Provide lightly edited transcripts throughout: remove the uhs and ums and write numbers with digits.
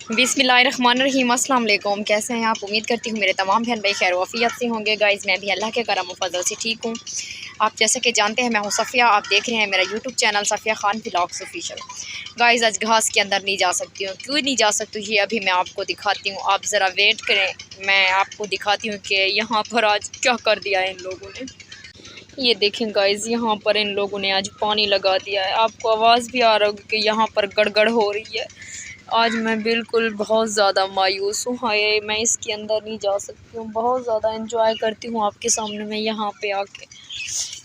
बिस्मिल्लाहिर्रहमानिर्रहीम। अस्सलाम वालेकुम। कैसे हैं आप? उम्मीद करती हूँ मेरे तमाम बहन भाई खैर वाफियत से होंगे। गाइज़ मैं भी अल्लाह के करम फजल से ठीक हूँ। आप जैसे कि जानते हैं मैं हूँ सफ़िया। आप देख रहे हैं मेरा YouTube channel Safiya Khan vlogs official. Guys आज घास के अंदर नहीं जा सकती हूँ। क्यों नहीं जा सकती ये अभी मैं आपको दिखाती हूँ। आप ज़रा वेट करें, मैं आपको दिखाती हूँ कि यहाँ पर आज क्या कर दिया है इन लोगों ने। ये देखें गाइज़, यहाँ पर इन लोगों ने आज पानी लगा दिया है। आपको आवाज़ भी आ रहा होगी कि यहाँ पर गड़गड़ हो रही है। आज मैं बिल्कुल बहुत ज़्यादा मायूस हूँ। हाय, मैं इसके अंदर नहीं जा सकती हूँ। बहुत ज़्यादा एंजॉय करती हूँ आपके सामने मैं यहाँ पे आके।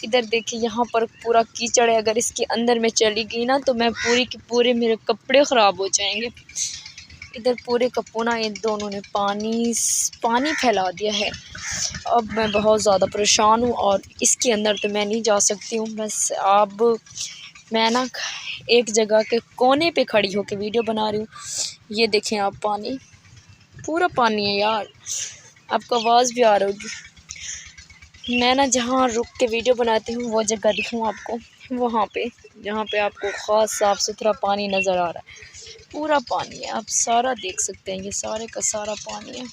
इधर देखिए, यहाँ पर पूरा कीचड़ है। अगर इसके अंदर मैं चली गई ना तो मैं पूरी के पूरे मेरे कपड़े ख़राब हो जाएंगे। इधर पूरे कपड़ों ना इन दोनों ने पानी फैला दिया है। अब मैं बहुत ज़्यादा परेशान हूँ और इसके अंदर तो मैं नहीं जा सकती हूँ। बस अब मैं ना एक जगह के कोने पे खड़ी होकर वीडियो बना रही हूँ। ये देखें आप, पानी पूरा पानी है यार। आपको आवाज़ भी आ रही होगी। मैं ना जहाँ रुक के वीडियो बनाती हूँ वो जगह दिखाऊँ आपको, वहाँ पे जहाँ पे आपको ख़ास साफ़ सुथरा पानी नज़र आ रहा है। पूरा पानी है, आप सारा देख सकते हैं। ये सारे का सारा पानी है।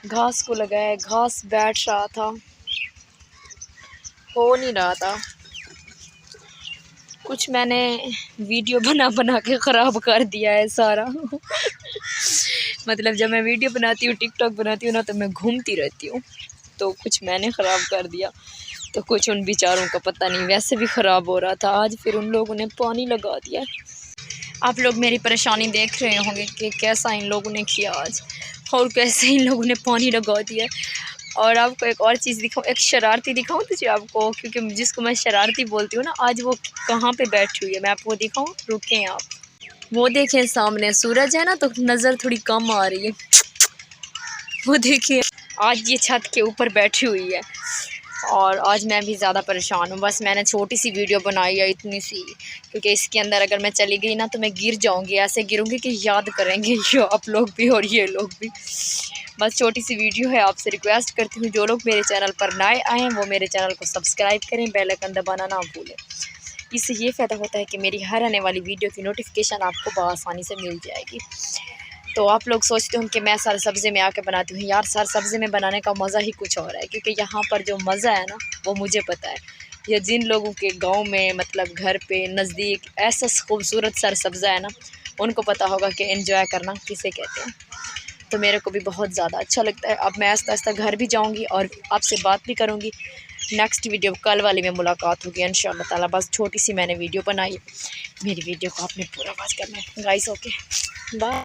घास को लगाया, घास बैठ रहा था, हो नहीं रहा था कुछ। मैंने वीडियो बना के ख़राब कर दिया है सारा। मतलब जब मैं वीडियो बनाती हूँ, टिकटॉक बनाती हूँ ना, तो मैं घूमती रहती हूँ। तो कुछ मैंने ख़राब कर दिया, तो कुछ उन बेचारों का पता नहीं, वैसे भी ख़राब हो रहा था। आज फिर उन लोगों ने पानी लगा दिया। आप लोग मेरी परेशानी देख रहे होंगे कि कैसा इन लोगों ने किया आज, और कैसे इन लोगों ने पानी लगा दिया। और आपको एक और चीज़ दिखाऊँ, एक शरारती दिखाऊँ तुझे आपको, क्योंकि जिसको मैं शरारती बोलती हूँ ना, आज वो कहाँ पे बैठी हुई है मैं आपको दिखाऊँ। रुकें आप, वो देखें सामने सूरज है ना, तो नज़र थोड़ी कम आ रही है। वो देखिए, आज ये छत के ऊपर बैठी हुई है। और आज मैं भी ज़्यादा परेशान हूँ। बस मैंने छोटी सी वीडियो बनाई है, इतनी सी, क्योंकि इसके अंदर अगर मैं चली गई ना तो मैं गिर जाऊँगी। ऐसे गिरूँगी कि याद करेंगे ये आप लोग भी और ये लोग भी। बस छोटी सी वीडियो है। आपसे रिक्वेस्ट करती हूँ जो लोग मेरे चैनल पर नए आए हैं वो मेरे चैनल को सब्सक्राइब करें, बेल आइकन दबाना ना भूलें। इससे ये फ़ायदा होता है कि मेरी हर आने वाली वीडियो की नोटिफिकेशन आपको बआसानी से मिल जाएगी। तो आप लोग सोचते हो कि मैं सर सब्ज़ी में आके बनाती हूँ। यार सर सब्ज़ी में बनाने का मज़ा ही कुछ और है, क्योंकि यहाँ पर जो मज़ा है ना वो मुझे पता है। या जिन लोगों के गांव में मतलब घर पे नज़दीक ऐसा खूबसूरत सर सब्ज़ा है ना, उनको पता होगा कि एंजॉय करना किसे कहते हैं। तो मेरे को भी बहुत ज़्यादा अच्छा लगता है। अब मैं आस्ता आस्ता घर भी जाऊँगी और आपसे बात भी करूँगी। नेक्स्ट वीडियो कल वाली में मुलाकात होगी इंशाअल्लाह ताला। बस छोटी सी मैंने वीडियो बनाई, मेरी वीडियो को आपने पूरा वॉच करना है गाइस। Okay, bye.